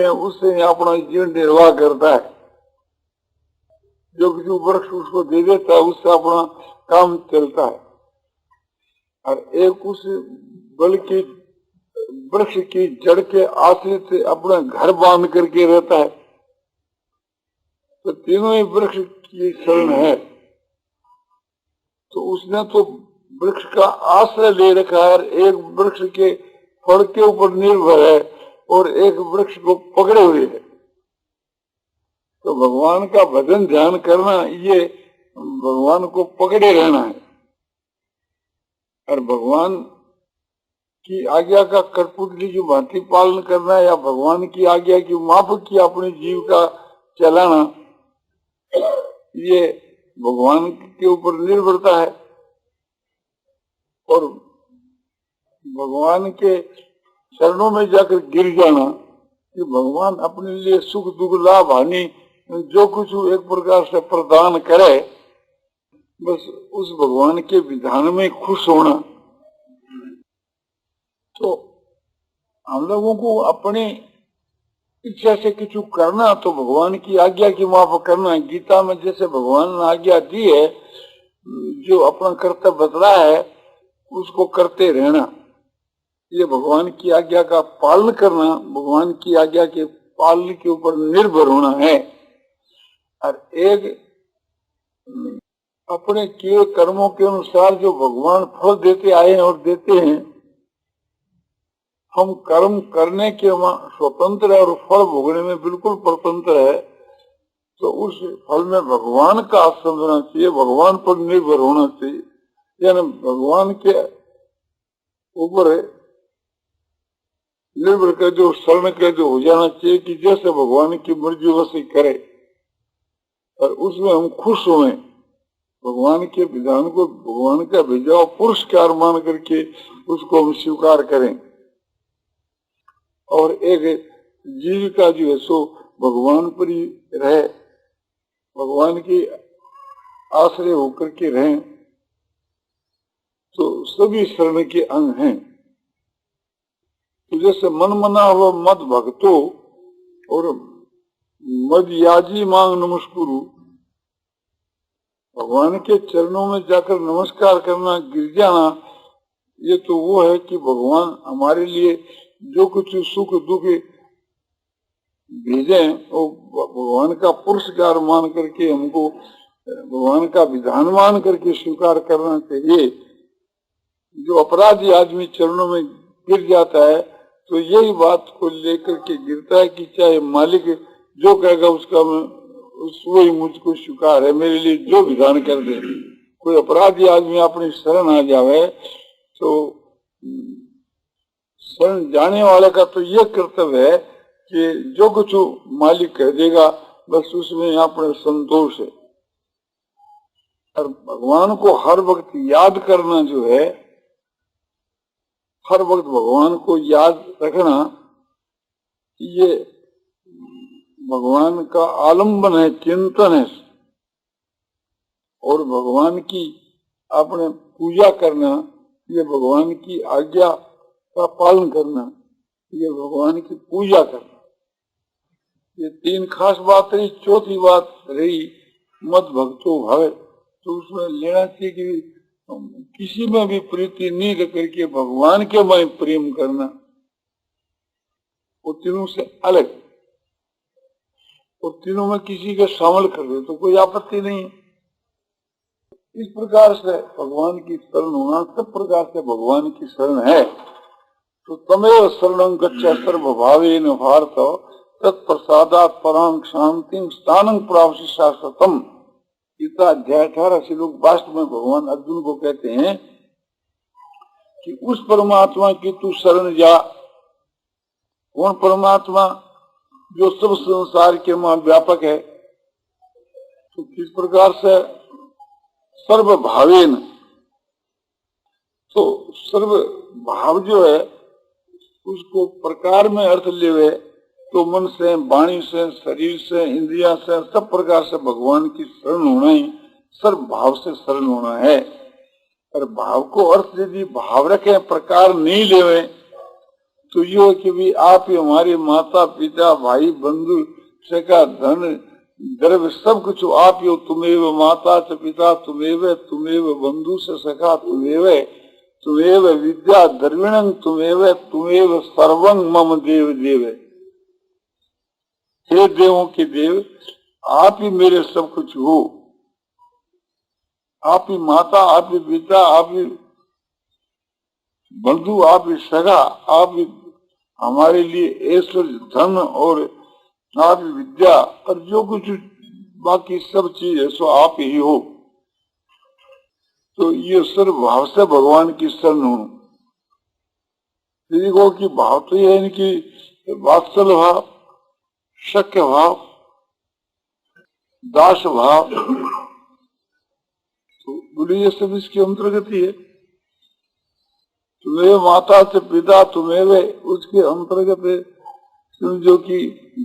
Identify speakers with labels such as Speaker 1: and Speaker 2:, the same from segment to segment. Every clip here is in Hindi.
Speaker 1: उससे अपना जीवन निर्वाह करता है। जो कुछ वृक्ष उसको दे देता है उससे अपना काम चलता है। और एक उस बल की वृक्ष की जड़ के आश्रय से अपना घर बांध करके रहता है। तो तीनों ही वृक्ष की शरण है। तो उसने तो वृक्ष का आश्रय ले रखा है, एक वृक्ष के फल के ऊपर निर्भर है और एक वृक्ष को पकड़े हुए है। तो भगवान का भजन ध्यान करना ये भगवान को पकड़े रहना है और भगवान की आज्ञा का कठपुतली की भांति पालन करना या भगवान की आज्ञा की माफक की अपने जीव का चलाना, ये भगवान के ऊपर निर्भरता है। और भगवान के चरणों में जाकर गिर जाना कि भगवान अपने लिए सुख दुख लाभ हानि जो कुछ एक प्रकार से प्रदान करे, बस उस भगवान के विधान में खुश होना। तो हम लोगों को अपनी इच्छा से कुछ करना तो भगवान की आज्ञा की माफ करना। गीता में जैसे भगवान ने आज्ञा दी है, जो अपना कर्तव्य बतला है उसको करते रहना, ये भगवान की आज्ञा का पालन करना, भगवान की आज्ञा के पालन के ऊपर निर्भर होना है। और एक अपने किए कर्मों के अनुसार जो भगवान फल देते आए हैं और देते हैं, हम कर्म करने के स्वतंत्र है और फल भोगने में बिल्कुल स्वतंत्र है। तो उस फल में भगवान का आश्रय होना चाहिए, भगवान पर निर्भर होना चाहिए, यानी भगवान के ऊपर निर्भर कर जो शरण के जो हो जाना चाहिए कि जैसे भगवान की मर्जी वैसे करे और उसमें हम खुश हों। भगवान के विधान को भगवान का भेजा पुरस्कार मान करके उसको हम स्वीकार करें और एक जीविका जो है सो भगवान पर ही रहे, भगवान की आश्रय होकर के रहें। तो सभी शरण के अंग हैं। तो जैसे मन मना हुआ मद भक्तो और मद याजी मांग नमस्कुरु, भगवान के चरणों में जाकर नमस्कार करना, गिर जाना, ये तो वो है कि भगवान हमारे लिए जो कुछ सुख दुख भेजे वो भगवान का पुरस्कार मान करके हमको भगवान का विधान मान करके स्वीकार करना चाहिए। जो अपराधी आदमी चरणों में गिर जाता है तो यही बात को लेकर के गिरता है कि चाहे मालिक जो कहेगा उसका वही मुझको स्वीकार है, मेरे लिए जो विधान कर दे। कोई अपराधी आदमी अपनी शरण आ जावे तो शरण जाने वाले का तो यह कर्तव्य है कि जो कुछ मालिक कह देगा बस उसमें अपने संतोष है। और भगवान को हर वक्त याद करना जो है, हर वक्त भगवान को याद रखना, ये भगवान का आलम्बन है, चिंतन है। और भगवान की अपने पूजा करना, ये भगवान की आज्ञा का पालन करना, ये भगवान की पूजा करना। ये तीन खास बात रही। चौथी बात रही मद भक्तो भावे, तो उसमें लेना चाहिए कि किसी में भी प्रीति नहीं रख करके भगवान के में प्रेम करना, वो तीनों से अलग। और तीनों में किसी के शामिल कर दे तो कोई आपत्ति नहीं। इस प्रकार से भगवान की शरण होना सब प्रकार से भगवान की शरण है। तो तमेव शरणं गच्छ सर्वभावेन भारत तत्प्रसादात् परां शांतिं स्थानं प्राप्स्यसि शाश्वतम्। गीता अध्याय 18 श्लोक 22 में भगवान अर्जुन को कहते हैं कि उस परमात्मा की तू शरण जा। कौन परमात्मा? जो सब संसार के मां व्यापक है। तो किस प्रकार से? सर्व भावेन। तो सर्व भाव जो है उसको प्रकार में अर्थ लेवे तो मन से, वाणी से, शरीर से, इंद्रिया से, सब प्रकार से भगवान की शरण होना ही सर्व भाव से शरण होना है। और भाव को अर्थ यदि भाव रखे, प्रकार नहीं लेवे, तो यो कि भी आप ही हमारे माता पिता भाई बंधु सका धन द्रव्य सब कुछ आप ही हो। तुमेव माता च पिता तुमेव तुमेव बंधु से सखा तुमेव तुमेव विद्या द्रविणं तुमेव सर्वं मम देव देव। हे देवों के देव, आप ही मेरे सब कुछ हो। आप ही माता, आप ही पिता, आप ही बंधु, आप ही सगा, आप ही हमारे लिए ऐश्वर्य धन और आप ही विद्या और जो कुछ बाकी सब चीज है सो आप ही हो। तो ये सर्व भाव से भगवान की शरण हो। देखो कि भाव तो यह है इनकी वात्सल भाव, शक्य भाव, दास भाव, तो बोले ये सब इसके अंतर्गत ही है। तुम्हें माता से पिता तुम्हें उसके अंतर्गत है, जो कि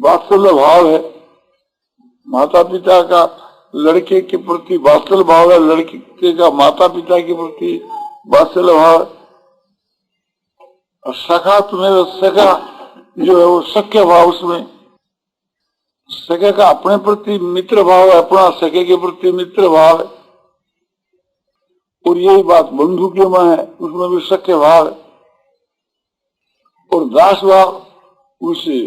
Speaker 1: वात्सल्य भाव है। माता पिता का लड़के के प्रति वात्सल्य भाव है, लड़के का माता पिता के प्रति वात्सल्य भाव है। और सखा तुम्हें सखा जो है वो सख्य भाव, उसमें सखे का अपने प्रति मित्र भाव है, अपना सखे के प्रति मित्र भाव है। और यही बात बंधु के में है, उसमें भी सख्य भाव है। और दास भाव उसे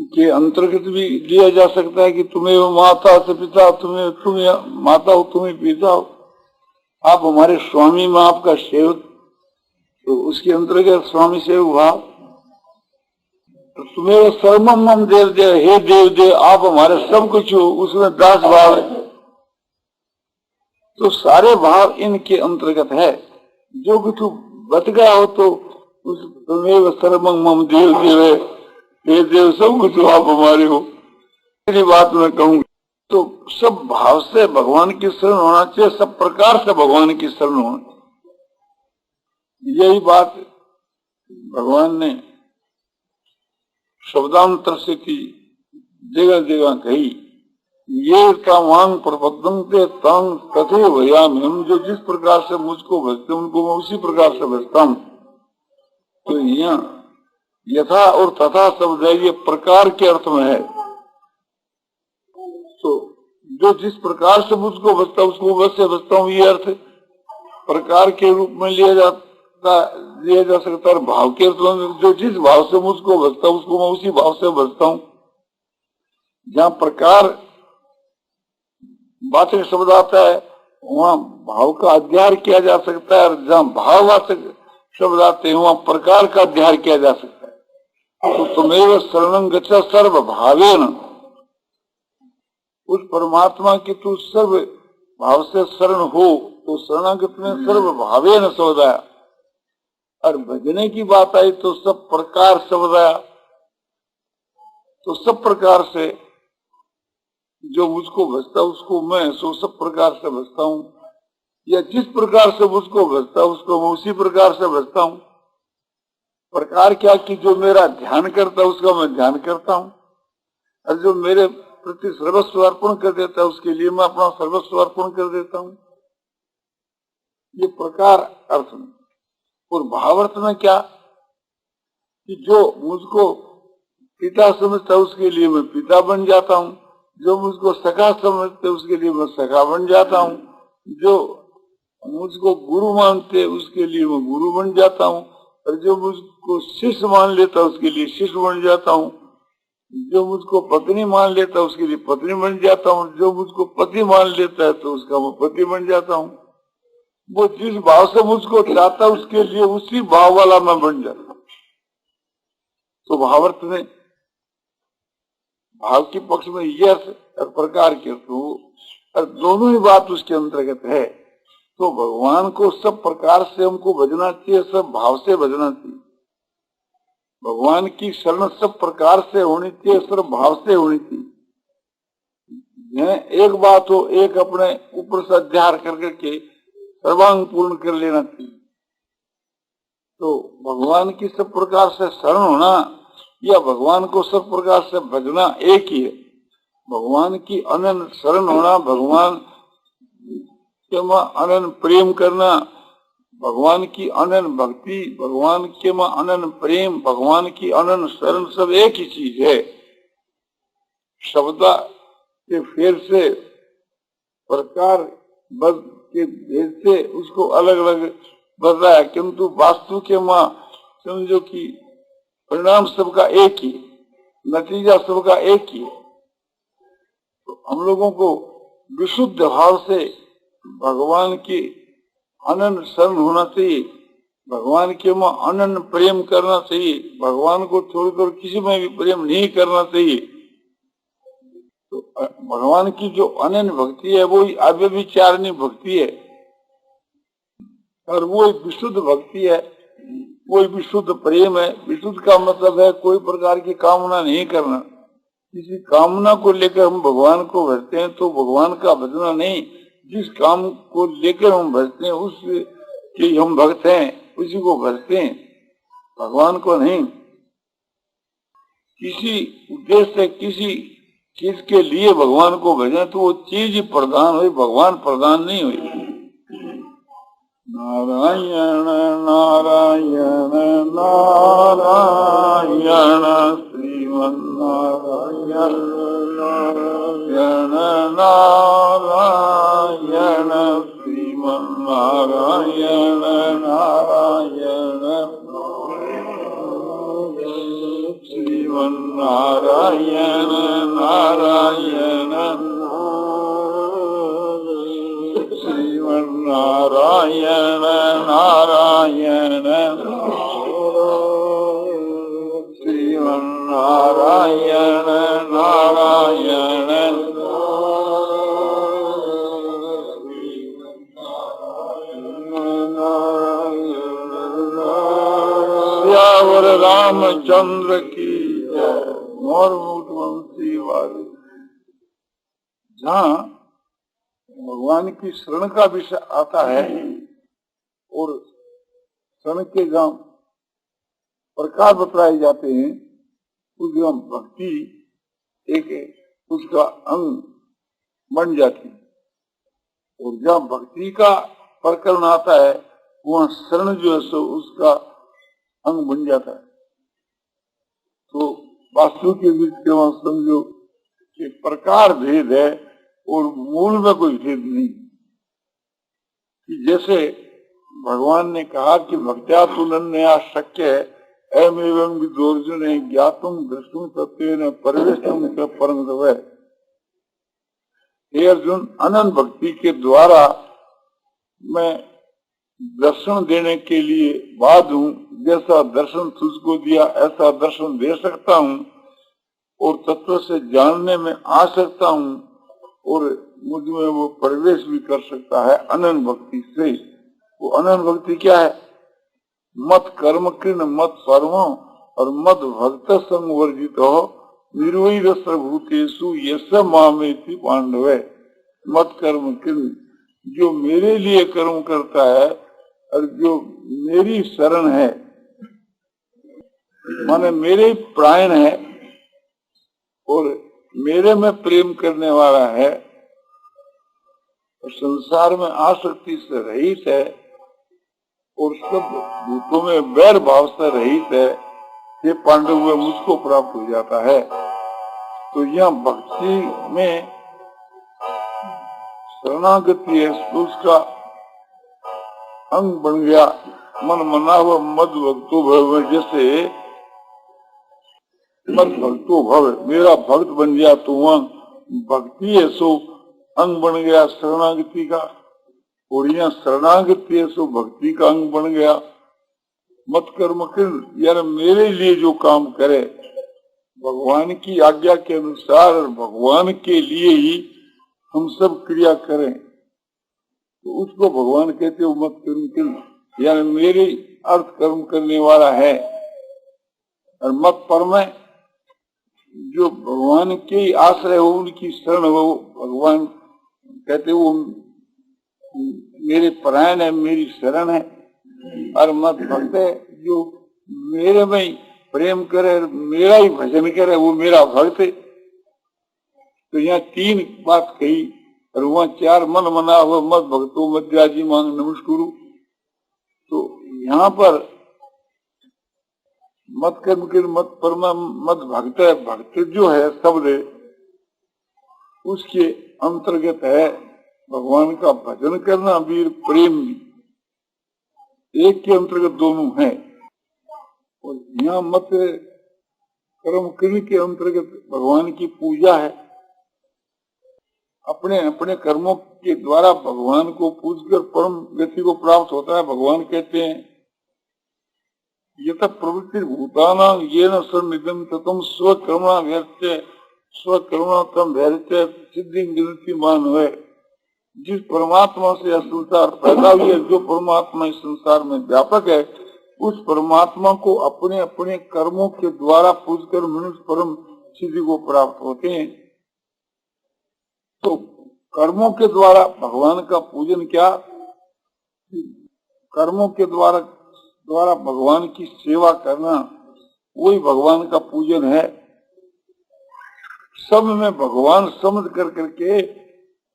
Speaker 1: के अंतर्गत भी लिया जा सकता है कि तुम्हें माता से पिता, तुम्हें माता हो, तुम्हें पिता हो, आप हमारे स्वामी में आपका सेवक, तो उसके अंतर्गत स्वामी सेवक भाव। तो तुम्हें सर्वम मम देव देव, हे देव देव आप हमारे सब कुछ हो, उसमें दास भाव है। तो सारे भाव इनके अंतर्गत है। जो कुछ बच गया हो तो उस तुम्हें सर्वम मम देव देव है, हे देव सब कुछ आप हमारे हो। मेरी बात मैं कहूंगी तो सब भाव से भगवान की शरण होना चाहिए, सब प्रकार से भगवान की शरण होना चाहिए। यही बात भगवान ने शब्दांतर से की, जगह जगह कही। ये कामांग प्रबद्धंते तांग तथे भयाम, हम जो जिस प्रकार से मुझको भजते उनको मैं उसी प्रकार से भजता हूँ। तो यहाँ यथा और तथा शब्द है, ये प्रकार के अर्थ में है। तो जो जिस प्रकार से मुझको भजता उसको वैसे भजता हूँ, ये अर्थ प्रकार के रूप में लिया जा सकता है। भाव के अर्थ में जो जिस भाव से मुझको भजता उसको मैं उसी भाव से भजता हूँ। जहाँ प्रकार वाचक शब्द आता है वहाँ भाव का अध्ययन किया जा सकता है, और जहाँ भाववाचक शब्द आते हैं वहाँ प्रकार का अध्ययन किया जा सकता है। तो तुम्हें शरणं गच्छ सर्व भावेन, उस परमात्मा की तू सर्व भाव से शरण हो, तो शरणागत में सर्व भावेन शब्द आया। और भजने की बात आई तो सब प्रकार शब्द आया। तो सब प्रकार से जो मुझको भजता उसको मैं सो सब प्रकार से भजता हूँ, या जिस प्रकार से मुझको भजता उसको मैं उसी प्रकार से भजता हूँ। प्रकार क्या कि जो मेरा ध्यान करता उसका मैं ध्यान करता हूँ, और जो मेरे प्रति सर्वस्व अर्पण कर देता है उसके लिए मैं अपना सर्वस्व अर्पण कर देता हूँ। ये प्रकार अर्थ में। और भाव अर्थ में क्या कि जो मुझको पिता समझता उसके लिए मैं पिता बन जाता हूँ, जो मुझको सखा समझते उसके लिए मैं सखा बन जाता हूँ, जो मुझको गुरु मानते उसके लिए मैं गुरु बन जाता हूँ, और जो मुझको शिष्य मान लेता उसके लिए शिष्य बन जाता हूँ, जो मुझको पत्नी मान लेता उसके लिए पत्नी बन जाता हूँ, जो मुझको पति मान लेता है तो उसका मैं पति बन जाता हूँ। वो जिस भाव से मुझको चाहता उसके लिए उसी भाव वाला मैं बन जाता हूँ। तो भावार्थ में भाव के पक्ष में यह अर्थ और प्रकार के अर्थ और दोनों ही बात उसके अंतर्गत है। तो भगवान को सब प्रकार से हमको भजना चाहिए, सब भाव से भजना चाहिए। भगवान की शरण सब प्रकार से होनी चाहिए, सब भाव से होनी चाहिए। एक बात हो, एक अपने ऊपर से अध्यार करके सर्वांग पूर्ण कर लेना चाहिए। तो भगवान की सब प्रकार से शरण होना या भगवान को सब प्रकार से भजना एक ही है। भगवान की अनंत शरण होना, भगवान के अनंत प्रेम करना, भगवान की अनन्य भक्ति, भगवान के में अनन्य प्रेम, भगवान की अनन्य शरण सब एक ही चीज है। शब्द के फेर से, प्रकार बद के भेद से उसको अलग अलग बताया, किंतु वास्तु के मां समझो कि परिणाम सबका एक ही, नतीजा सबका एक ही है। तो हम लोगों को विशुद्ध भाव से भगवान की अनन्य शरण होना चाहिए, भगवान के में अनन्य प्रेम करना चाहिए, भगवान को छोड़कर किसी में भी प्रेम नहीं करना चाहिए। तो भगवान की जो अनन्य भक्ति है वो अव्यभिचारिणी भक्ति है, और वो विशुद्ध भक्ति है, वो विशुद्ध प्रेम है। विशुद्ध का मतलब है कोई प्रकार की कामना नहीं करना। किसी कामना को लेकर हम भगवान को भजते हैं तो भगवान का भजना नहीं, जिस काम को लेकर हम भजते हैं उसके हम भक्त हैं, उसी को भजते हैं, भगवान को नहीं। किसी उद्देश्य से किसी चीज के लिए भगवान को भजें तो वो चीज ही प्रधान हुई, भगवान प्रधान नहीं हुई। नारायण नारायण नारायण श्रीमन नारायण नारायण नारायण श्रीमन नारायण नारायण श्रीमन नारायण नारायण श्रीमन नारायण नारायण श्रीमन नारायण नारायण सियावर रामचंद्र की जय। मोर मुकुट वंशी वाली। जहाँ भगवान की शरण का विषय आता है और शरण के जहाँ प्रकार बतलाए जाते हैं, उस भक्ति एक उसका अंग बन जाती है। और जहाँ भक्ति का प्रकरण आता है वहाँ शरण जो है सो उसका अंग बन जाता है। तो वास्तु के बीच के वहाँ समझो कि प्रकार भेद है और मूल में कोई भेद नहीं। कि जैसे भगवान ने कहा कि भक्त्या तुलन्या शक्य है एवं विदोर्जुन ज्ञातुम दृष्टुम तत्वेन परिवेशम च परम तव। हे अर्जुन, अनंत भक्ति के द्वारा मैं दर्शन देने के लिए बाध हूँ। जैसा दर्शन तुझको दिया ऐसा दर्शन दे सकता हूँ और तत्व से जानने में आ सकता हूँ और मुझ में वो प्रवेश भी कर सकता है अनंत भक्ति से। वो अनंत भक्ति क्या है? मत कर्म कृण मत परमो और मत भक्त संवर्जित हो निर्वैर सर्वभूतेषु यश मामेति पांडवे। मत कर्म कृण, जो मेरे लिए कर्म करता है और जो मेरी शरण है, माने मेरे प्राण है और मेरे में प्रेम करने वाला है और संसार में आसक्ति से रहित है और सब भूतों में वैर भाव से रहित है, ये पांडव हुए मुझको प्राप्त हो जाता है। तो यह भक्ति में शरणागति है, उसका अंग बन गया। मन मना हुआ मद भक्तो भव, जैसे मद भक्तो भव, मेरा भक्त बन गया तो वह भक्ति है सो अंग बन गया शरणागति का। और यह शरणागति है सो भक्ति का अंग बन गया। मत कर्म कृण, यार मेरे लिए जो काम करे भगवान की आज्ञा के अनुसार और भगवान के लिए ही हम सब क्रिया करें तो उसको भगवान कहते हो मत कर्म कृण, यानी मेरे अर्थ कर्म करने वाला है। और मत परम, जो भगवान के आश्रय हो उनकी शरण हो, भगवान कहते वो मेरे परायण है, मेरी शरण है। और मत भक्त है, जो मेरे में प्रेम करे, मेरा ही भजन करे, वो मेरा भक्त है। तो यहाँ तीन बात कही और वहाँ चार मन मना हुआ मत भक्तो मध्याजी मांग नमस्कुरु। यहाँ पर मत कर्म के मत परमा मत भक्त भक्त जो है शब्द उसके अंतर्गत है भगवान का भजन करना, वीर प्रेम भी एक के अंतर्गत दोनों है। और यहाँ मत कर्म करने के अंतर्गत भगवान की पूजा है। अपने अपने कर्मों के द्वारा भगवान को पूजकर परम गति को प्राप्त होता है। भगवान कहते हैं यत प्रवृत्ति भूताना ये न सन्निधम तम स्वकर्मणा व्यर्थ स्वकर्मणा तम धैर्य सिद्धि गिनती मान है। जिस परमात्मा से यह संसार पैदा हुई है, जो परमात्मा इस संसार में व्यापक है, उस परमात्मा को अपने अपने कर्मों के द्वारा पूजकर मनुष्य परम सिद्धि को प्राप्त होते हैं। तो कर्मों के द्वारा भगवान का पूजन क्या, कर्मों के द्वारा भगवान की सेवा करना वही भगवान का पूजन है। सब में भगवान समझ कर करके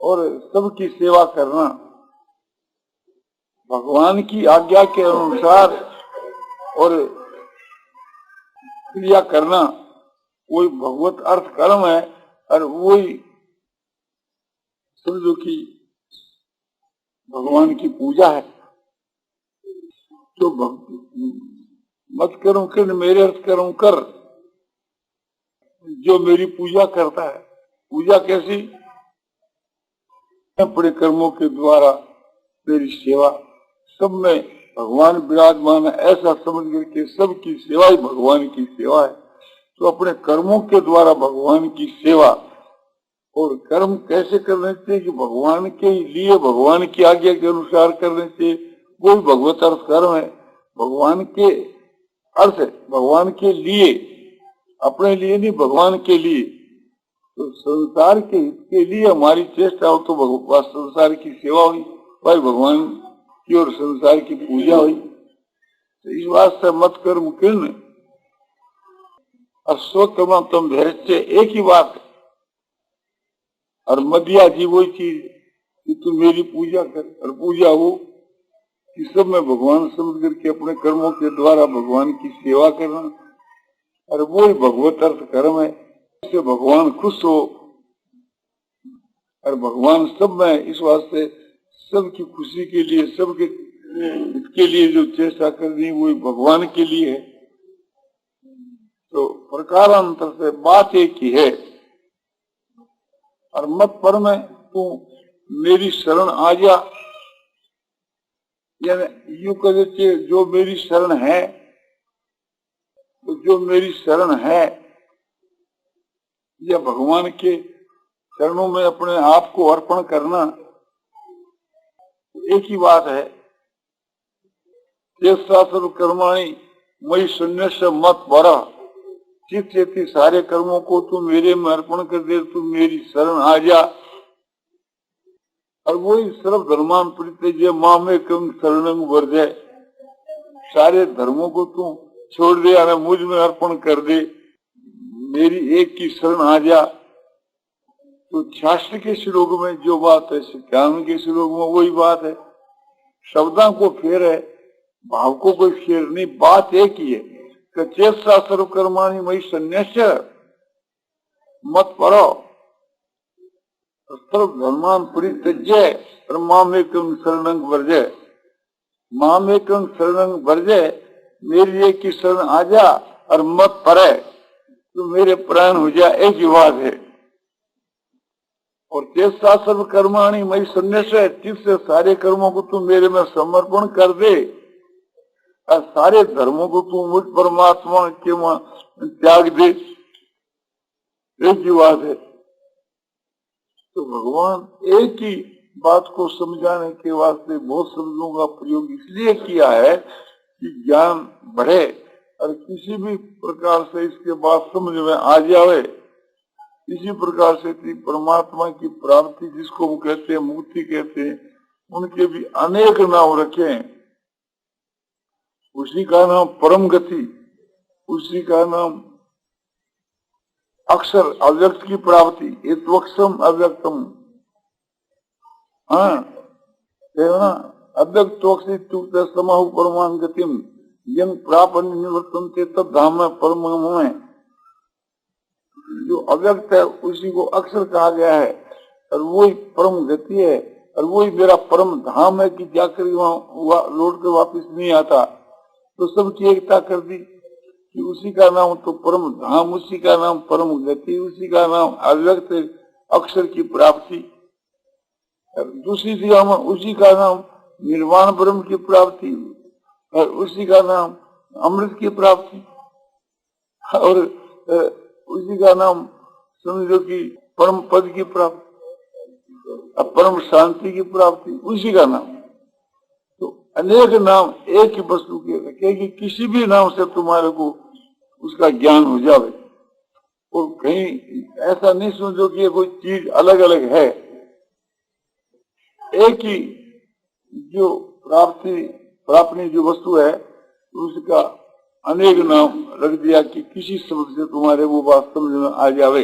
Speaker 1: और सबकी सेवा करना, भगवान की आज्ञा के अनुसार और क्रिया करना वही भगवत अर्थ कर्म है। और वही समझो कि भगवान की पूजा है। तो मत करूं कर मेरे अर्थ करूं कर, जो मेरी पूजा करता है। पूजा कैसी, अपने कर्मों के द्वारा मेरी सेवा, सब में भगवान विराजमान है ऐसा समझ करके सबकी सेवा ही भगवान की सेवा है। तो अपने कर्मों के द्वारा भगवान की सेवा, और कर्म कैसे करने चाहिए कि भगवान के लिए भगवान की आज्ञा के अनुसार करने चाहिए, वो भी भगवत अर्थ कर्म है। भगवान के अर्थ है, भगवान के लिए, अपने लिए नहीं, भगवान के लिए। तो संसार के हित के लिए हमारी चेष्टा हो तो संसार की सेवा हुई, भाई भगवान की और संसार की पूजा हुई। तो इस बात से मत कर्म किर्ण और स्वकर्म तम धैर्य एक ही बात है। और मध्या जी वही चीज कि तू मेरी पूजा कर, और पूजा हो कि सब में भगवान समझ करके अपने कर्मों के द्वारा भगवान की सेवा करना, और वो ही भगवत अर्थ कर्म है। इससे भगवान खुश हो, और भगवान सब में इस वास्ते सबकी खुशी के लिए, सबके इसके लिए जो चेष्टा करनी वो भगवान के लिए है। तो प्रकारांतर से बात एक ही है। और मत पर में तू मेरी शरण आ जा, यानी यूं कह देते जो मेरी शरण है, तो जो मेरी शरण है या भगवान के चरणों में अपने आप को अर्पण करना, तो एक ही बात है। शास्त्र कर्माणी मई शून्य से मत बरा चित चेती, सारे कर्मों को तू मेरे में अर्पण कर दे, तू मेरी शरण आ जा। और वही सर्व धर्मान परित्यज्य मां में कम शरण वर्जय, सारे धर्मों को तू छोड़ दे और मुझ में अर्पण कर दे, मेरी एक की शरण आ जा। तो शास्त्र के श्लोक में जो बात है, ज्ञान के श्लोक में वही बात है। शब्दों को फेर है, भाव को कोई फेर नहीं, बात एक ही है। चेष्टा सर्व कर्माणी मई संन्यास्य मत परो सर्व धर्मान परित्यज्य और मामेकं शरणं वर्जय, मामेकं शरणं वर्जय, मेरी एक की शरण आ जा और मत परे, तो मेरे प्राण हो जा, एक ही बात है। और चेष्टा सर्व कर्माणी मई संन्यास्य, जिससे सारे कर्मों को तू मेरे में समर्पण कर दे, और सारे धर्मों को तू मुझ परमात्मा के त्याग दे, एक ही बात है। तो भगवान एक ही बात को समझाने के वास्ते बहुत शब्दों का प्रयोग इसलिए किया है कि ज्ञान बढ़े और किसी भी प्रकार से इसके बाद समझ में आ जाए। इसी प्रकार से परमात्मा की प्राप्ति, जिसको वो कहते हैं मुक्ति कहते हैं, उनके भी अनेक नाम रखे हैं। उसी का नाम परम गति, उसी का नाम अक्षर अव्यक्त की प्राप्ति, एत्वक्षम अव्यक्तम, हाँ ना, अव्यक्तोक्सित समाहु परमान गतिम यं प्रापन निवर्तनते तब धाम परम में। जो अव्यक्त है उसी को अक्षर कहा गया है और वही परम गति है और वही मेरा परम धाम है कि जाकर वहाँ लौट कर वापिस नहीं आता। तो सबकी एकता कर दी कि उसी का नाम तो परम धाम, उसी का नाम परम गति, उसी का नाम अव्यक्त अक्षर की प्राप्ति। दूसरी जगह में उसी का नाम निर्वाण ब्रह्म की प्राप्ति और उसी का नाम अमृत की प्राप्ति और उसी का नाम समझो कि परम पद की प्राप्ति, परम शांति की प्राप्ति, उसी का नाम। तो अनेक नाम एक ही वस्तु के रखे कि किसी भी नाम से तुम्हारे को उसका ज्ञान हो जावे और कहीं ऐसा नहीं समझो कि ये कोई चीज अलग अलग है। एक ही जो प्राप्ति जो वस्तु है उसका अनेक नाम रख दिया कि किसी शब्द से तुम्हारे वो बात समझ में आ जावे।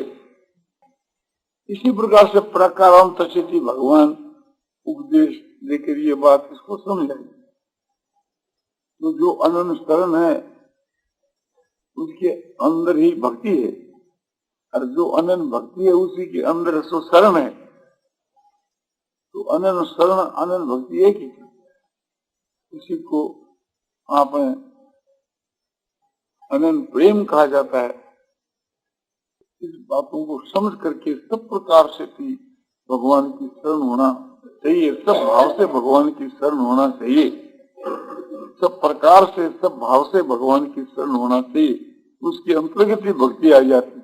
Speaker 1: इसी प्रकार से प्रकारांत चेती भगवान उपदेश देकर ये बात इसको समझाई। तो जो अनन्य शरण है उसके अंदर ही भक्ति है और जो अनन्य भक्ति है उसी के अंदर सो शरण है। तो अनन्य शरण अनन्य भक्ति एक ही, इसी को आपने अनंत प्रेम कहा जाता है। इस बातों को समझ करके सब प्रकार से भी भगवान की शरण होना चाहिए, सब भाव से भगवान की शरण होना चाहिए, सब प्रकार से सब भाव से भगवान की शरण होना चाहिए। उसके अंतर्गत ही भक्ति आ जाती।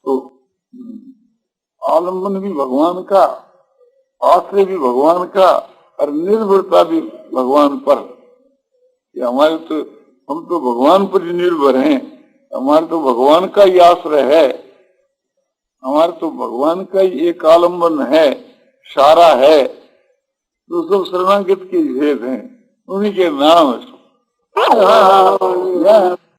Speaker 1: तो आलम्बन भी भगवान का, आश्रय भी भगवान का और निर्भरता भी भगवान पर। हमारे तो हम तो भगवान पर ही निर्भर हैं, हमारे तो भगवान का ही आश्रय है, हमारे तो भगवान का ही एक आलम्बन है, सारा है। तो सब शरणागत के भेद हैं, उन्हीं के नाम है।